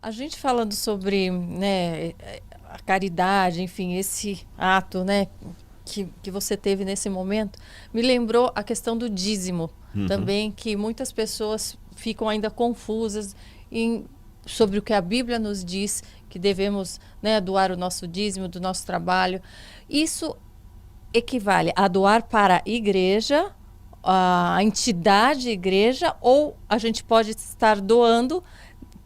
A gente falando sobre, né, a caridade, enfim, esse ato, né, que você teve nesse momento, me lembrou a questão do dízimo também, que muitas pessoas ficam ainda confusas sobre o que a Bíblia nos diz, que devemos, né, doar o nosso dízimo do nosso trabalho. Isso equivale a doar para a igreja, a entidade igreja, ou a gente pode estar doando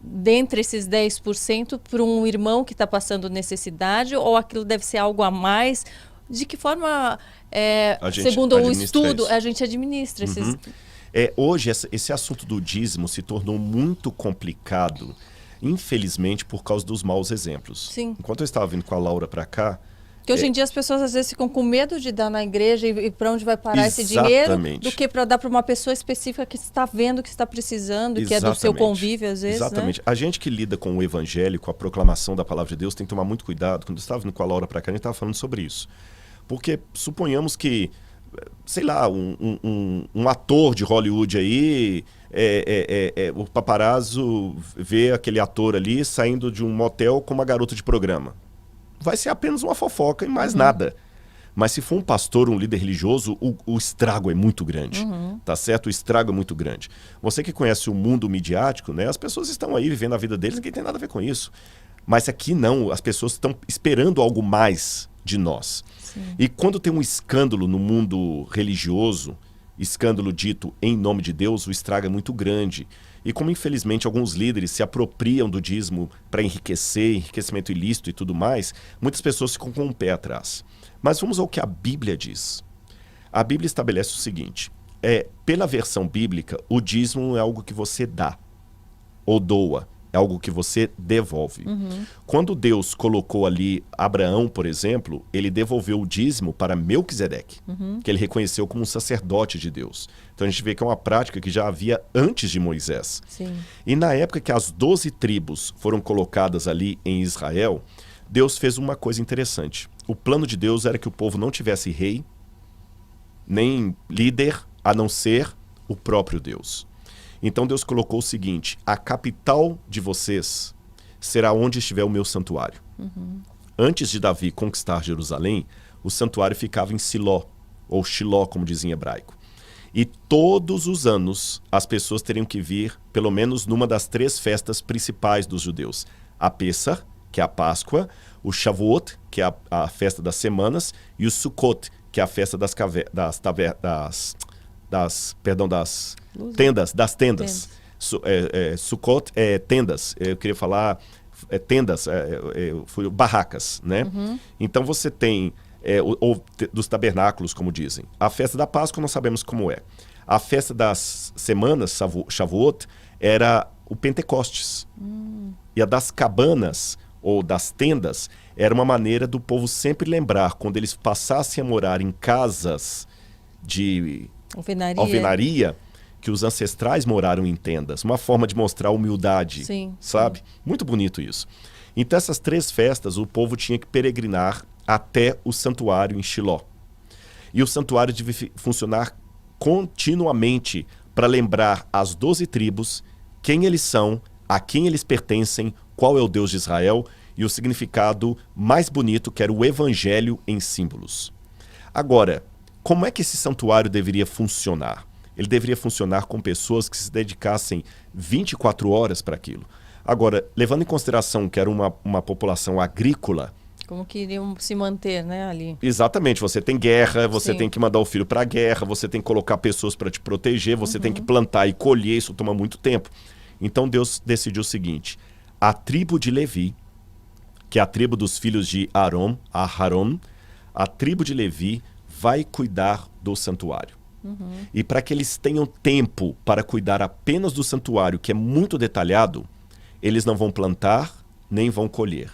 dentre esses 10% para um irmão que está passando necessidade, ou aquilo deve ser algo a mais? De que forma, A gente segundo o administra estudo, isso. a gente administra esses... Hoje, esse assunto do dízimo se tornou muito complicado, infelizmente, por causa dos maus exemplos. Sim. Enquanto eu estava vindo com a Laura para cá... Porque hoje em dia as pessoas às vezes ficam com medo de dar na igreja e para onde vai parar esse dinheiro, do que para dar para uma pessoa específica que está vendo, que está precisando, que é do seu convívio às vezes. Exatamente. Né? A gente que lida com o evangelho, com a proclamação da palavra de Deus, tem que tomar muito cuidado. Quando eu estava vindo com a Laura para cá, a gente estava falando sobre isso. Porque suponhamos que, sei lá, um ator de Hollywood aí, o paparazzo vê aquele ator ali saindo de um motel com uma garota de programa. Vai ser apenas uma fofoca e mais nada. Mas se for um pastor, um líder religioso, o estrago é muito grande, tá certo? O estrago é muito grande. Você que conhece o mundo midiático, né? As pessoas estão aí vivendo a vida deles, ninguém tem nada a ver com isso. Mas aqui não, as pessoas estão esperando algo mais de nós. Sim. E quando tem um escândalo no mundo religioso, escândalo dito em nome de Deus, o estrago é muito grande. E como infelizmente alguns líderes se apropriam do dízimo para enriquecer, enriquecimento ilícito e tudo mais, muitas pessoas ficam com o pé atrás. Mas vamos ao que a Bíblia diz. A Bíblia estabelece o seguinte, pela versão bíblica, o dízimo é algo que você dá ou doa, é algo que você devolve. Quando Deus colocou ali Abraão, por exemplo, ele devolveu o dízimo para Melquisedeque, que ele reconheceu como um sacerdote de Deus. Então a gente vê que é uma prática que já havia antes de Moisés. Sim. E na época que as 12 tribos foram colocadas ali em Israel, Deus fez uma coisa interessante. O plano de Deus era que o povo não tivesse rei, nem líder, a não ser o próprio Deus. Então Deus colocou o seguinte, a capital de vocês será onde estiver o meu santuário. Antes de Davi conquistar Jerusalém, o santuário ficava em Siló, ou Shiló, como dizia em hebraico. E todos os anos as pessoas teriam que vir, pelo menos numa das 3 festas principais dos judeus. A Pessah, que é a Páscoa, o Shavuot, que é a festa das semanas, e o Sukkot, que é a festa das tendas. Sukkot é tendas. Eu queria falar tendas, barracas, né? Então você tem, ou dos tabernáculos, como dizem. A festa da Páscoa nós sabemos como é. A festa das semanas, Shavuot, era o Pentecostes. E a das cabanas, ou das tendas, era uma maneira do povo sempre lembrar, quando eles passassem a morar em casas de alvenaria, que os ancestrais moraram em tendas. Uma forma de mostrar humildade, sabe? Muito bonito isso. Então essas 3 festas, o povo tinha que peregrinar até o santuário em Shiló. E o santuário devia funcionar continuamente para lembrar as 12 tribos quem eles são, a quem eles pertencem, qual é o Deus de Israel e o significado mais bonito, que era o evangelho em símbolos. Agora, como é que esse santuário deveria funcionar? Ele deveria funcionar com pessoas que se dedicassem 24 horas para aquilo. Agora, levando em consideração que era uma população agrícola... Como que iriam se manter, né, ali? Exatamente. Você tem guerra, você tem que mandar o filho para a guerra, você tem que colocar pessoas para te proteger, você tem que plantar e colher, isso toma muito tempo. Então Deus decidiu o seguinte, a tribo de Levi, que é a tribo dos filhos de Aharon, a tribo de Levi vai cuidar do santuário. E para que eles tenham tempo para cuidar apenas do santuário, que é muito detalhado, eles não vão plantar nem vão colher.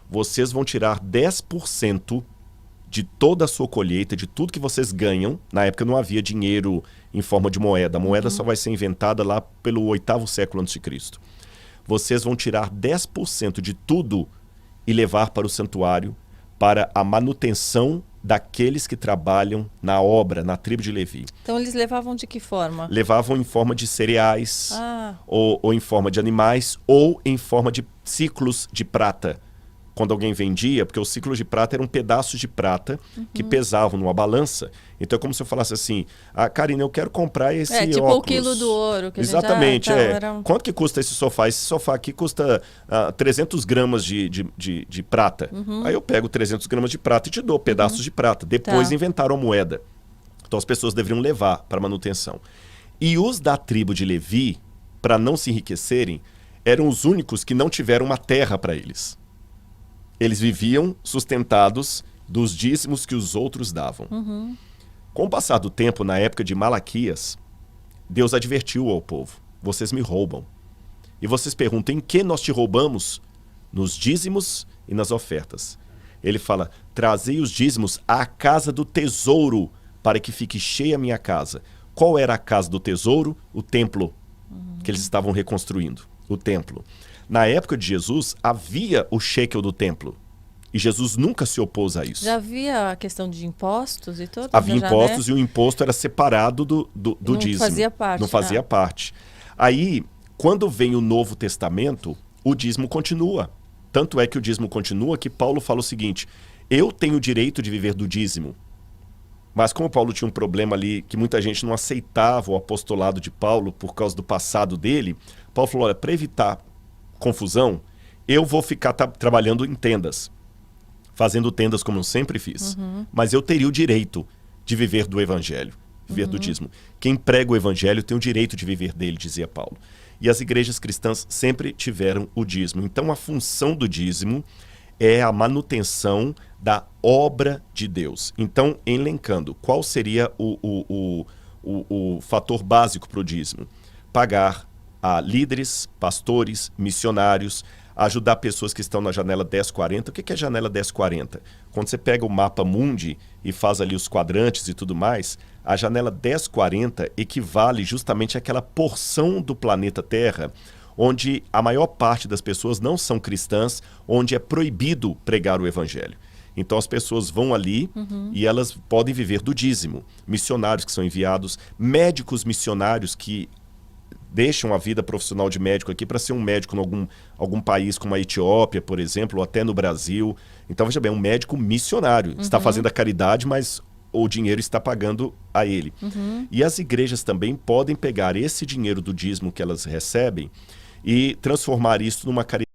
Vocês vão tirar 10% de toda a sua colheita, de tudo que vocês ganham. Na época não havia dinheiro em forma de moeda. A moeda só vai ser inventada lá pelo 8º século a.C. Vocês vão tirar 10% de tudo e levar para o santuário para a manutenção daqueles que trabalham na obra, na tribo de Levi. Então eles levavam de que forma? Levavam em forma de cereais, ou em forma de animais, ou em forma de ciclos de prata. Quando alguém vendia, porque os ciclos de prata eram pedaços de prata que pesavam numa balança. Então é como se eu falasse assim, Karina, eu quero comprar esse tipo óculos. o quilo do ouro. Que Exatamente. a gente Quanto que custa esse sofá? Esse sofá aqui custa 300 gramas de prata. Aí eu pego 300 gramas de prata e te dou pedaços de prata. Depois inventaram a moeda. Então as pessoas deveriam levar para manutenção. E os da tribo de Levi, para não se enriquecerem, eram os únicos que não tiveram uma terra para eles. Eles viviam sustentados dos dízimos que os outros davam. Com o passar do tempo, na época de Malaquias, Deus advertiu ao povo: vocês me roubam. E vocês perguntam, em que nós te roubamos? Nos dízimos e nas ofertas. Ele fala, trazei os dízimos à casa do tesouro, para que fique cheia a minha casa. Qual era a casa do tesouro? O templo que eles estavam reconstruindo, o templo. Na época de Jesus, havia o shekel do templo. E Jesus nunca se opôs a isso. Já havia a questão de impostos e tudo? Havia impostos, e o imposto era separado do dízimo. Não fazia parte. Não fazia parte. Aí, quando vem o Novo Testamento, o dízimo continua. Tanto é que o dízimo continua que Paulo fala o seguinte, eu tenho o direito de viver do dízimo. Mas como Paulo tinha um problema ali, que muita gente não aceitava o apostolado de Paulo por causa do passado dele, Paulo falou, olha, para evitar confusão, eu vou ficar trabalhando em tendas, fazendo tendas como eu sempre fiz, mas eu teria o direito de viver do evangelho, viver do dízimo. Quem prega o evangelho tem o direito de viver dele, dizia Paulo. E as igrejas cristãs sempre tiveram o dízimo. Então a função do dízimo é a manutenção da obra de Deus. Então, elencando, qual seria o fator básico para o dízimo? Pagar a líderes, pastores, missionários, ajudar pessoas que estão na janela 1040. O que é a janela 1040? Quando você pega o mapa mundi e faz ali os quadrantes e tudo mais, a janela 1040 equivale justamente àquela porção do planeta Terra onde a maior parte das pessoas não são cristãs, onde é proibido pregar o evangelho. Então as pessoas vão ali e elas podem viver do dízimo. Missionários que são enviados, médicos missionários que deixam a vida profissional de médico aqui para ser um médico em algum país como a Etiópia, por exemplo, ou até no Brasil. Então, veja bem, um médico missionário. Está fazendo a caridade, mas o dinheiro está pagando a ele. E as igrejas também podem pegar esse dinheiro do dízimo que elas recebem e transformar isso numa caridade